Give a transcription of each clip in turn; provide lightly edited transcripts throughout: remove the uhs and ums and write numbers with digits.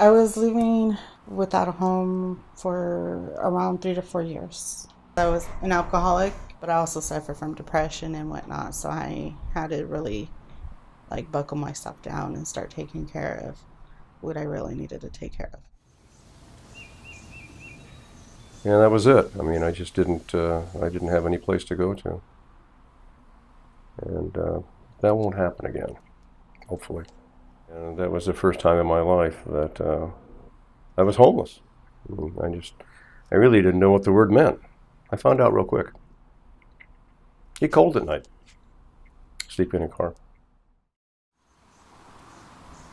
I was living without a home for around 3 to 4 years. I was an alcoholic, but I also suffered from depression and whatnot, so I had to really buckle myself down and start taking care of what I really needed to take care of. And that was it. I mean, I just didn't have any place to go to. And that won't happen again, hopefully. And that was the first time in my life that I was homeless. I really didn't know what the word meant. I found out real quick. Get cold at night. Sleep in a car.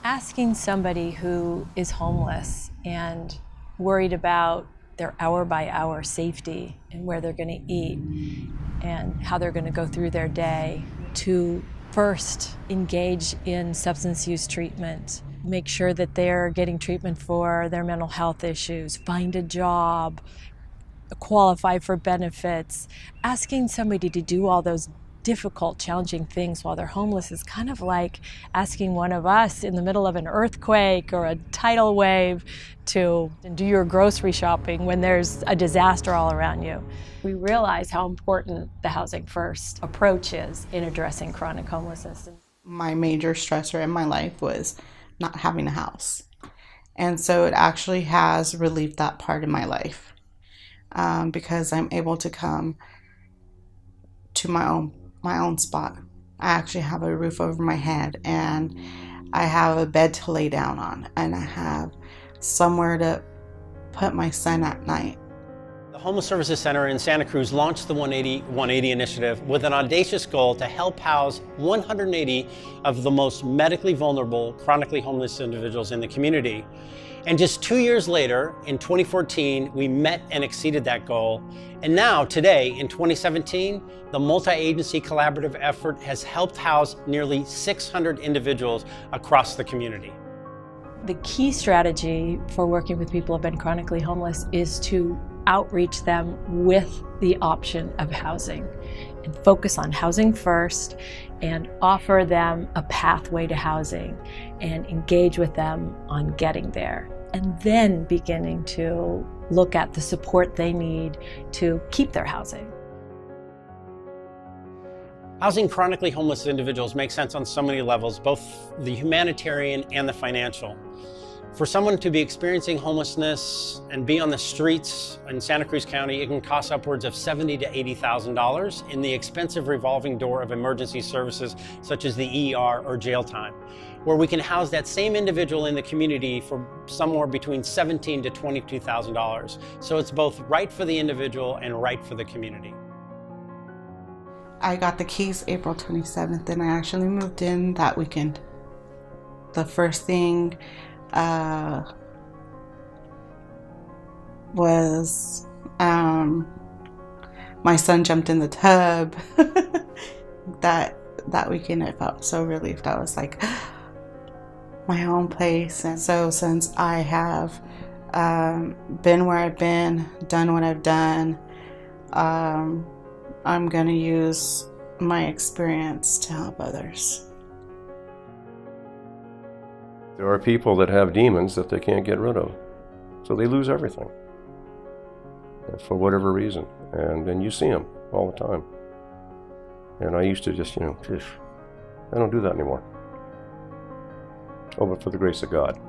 Asking somebody who is homeless and worried about their hour-by-hour safety and where they're going to eat and how they're going to go through their day to first engage in substance use treatment, make sure that they're getting treatment for their mental health issues, find a job, qualify for benefits. Asking somebody to do all those difficult, challenging things while they're homeless is kind of like asking one of us in the middle of an earthquake or a tidal wave to do your grocery shopping when there's a disaster all around you. We realize how important the housing first approach is in addressing chronic homelessness. My major stressor in my life was not having a house. And so it actually has relieved that part of my life because I'm able to come to my own spot. I actually have a roof over my head, and I have a bed to lay down on, and I have somewhere to put my son at night. The Homeless Services Center in Santa Cruz launched the 180 initiative with an audacious goal to help house 180 of the most medically vulnerable, chronically homeless individuals in the community. And just 2 years later, in 2014, we met and exceeded that goal. And now, today, in 2017, the multi-agency collaborative effort has helped house nearly 600 individuals across the community. The key strategy for working with people who have been chronically homeless is to outreach them with the option of housing and focus on housing first and offer them a pathway to housing and engage with them on getting there, and then beginning to look at the support they need to keep their housing. Housing chronically homeless individuals makes sense on so many levels, both the humanitarian and the financial. For someone to be experiencing homelessness and be on the streets in Santa Cruz County, it can cost upwards of $70,000 to $80,000 in the expensive revolving door of emergency services such as the ER or jail time, where we can house that same individual in the community for somewhere between $17,000 to $22,000. So it's both right for the individual and right for the community. I got the keys April 27th, and I actually moved in that weekend. The first thing was my son jumped in the tub. that weekend I felt so relieved. I was like, my own place. And so since I have been where I've been, done what I've done, I'm gonna use my experience to help others. There are people that have demons that they can't get rid of, so they lose everything for whatever reason, and then you see them all the time. And I used to just, I don't do that anymore. Oh, but for the grace of God.